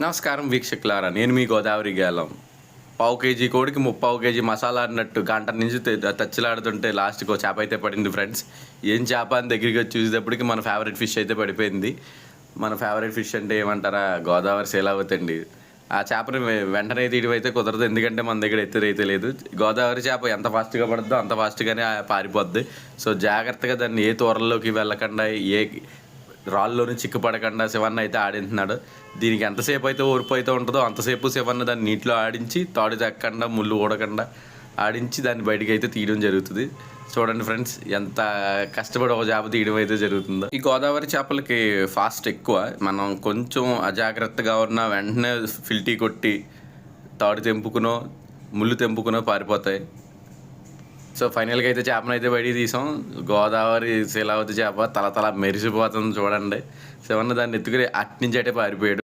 నమస్కారం వీక్షకులారా, నేను మీ గోదావరి గేలం. పావు కేజీ కోడికి ముప్పావు కేజీ మసాలా అన్నట్టు గంట నుంచి తచ్చిలాడుతుంటే లాస్ట్కి చేప అయితే పడింది ఫ్రెండ్స్. ఏం చేప అని దగ్గరికి వచ్చి చూసేటప్పటికి మన ఫేవరెట్ ఫిష్ అయితే పడిపోయింది. మన ఫేవరెట్ ఫిష్ అంటే ఏమంటారా, గోదావరి సేలావతి అండి. ఆ చేపని వెంటనే తీయడం అయితే కుదరదు, ఎందుకంటే మన దగ్గర ఎత్తురైతే లేదు. గోదావరి చేప ఎంత ఫాస్ట్గా పడుతుందో అంత ఫాస్ట్గానే పారిపోద్ది. సో జాగ్రత్తగా దాన్ని ఏ తోరల్లోకి వెళ్ళకుండా, ఏ రాళ్ళలోని చిక్కుపడకుండా శివన్న అయితే ఆడింటున్నాడు. దీనికి ఎంతసేపు అయితే ఓర్పు అయితే ఉంటుందో అంతసేపు శివన్న దాన్ని నీటిలో ఆడించి తాడు తెక్కకుండా ముళ్ళు ఊడకుండా ఆడించి దాన్ని బయటికి అయితే తీయడం జరుగుతుంది. చూడండి ఫ్రెండ్స్, ఎంత కష్టపడి ఒక చేప తీయడం అయితే జరుగుతుందో. ఈ గోదావరి చేపలకి ఫాస్ట్ ఎక్కువ. మనం కొంచెం అజాగ్రత్తగా ఉన్న వెంటనే ఫిల్టీ కొట్టి తాడు తెంపుకునో ముళ్ళు తెంపుకునో పారిపోతాయి. సో ఫైనల్గా అయితే చేపను అయితే బయటికి తీసాం. గోదావరి శీలావతి చేప తల మెరిసిపోతుంది చూడండి. శివన్న దాన్ని ఎత్తుకుని అట్నుంచి అయితే పారిపోయాడు.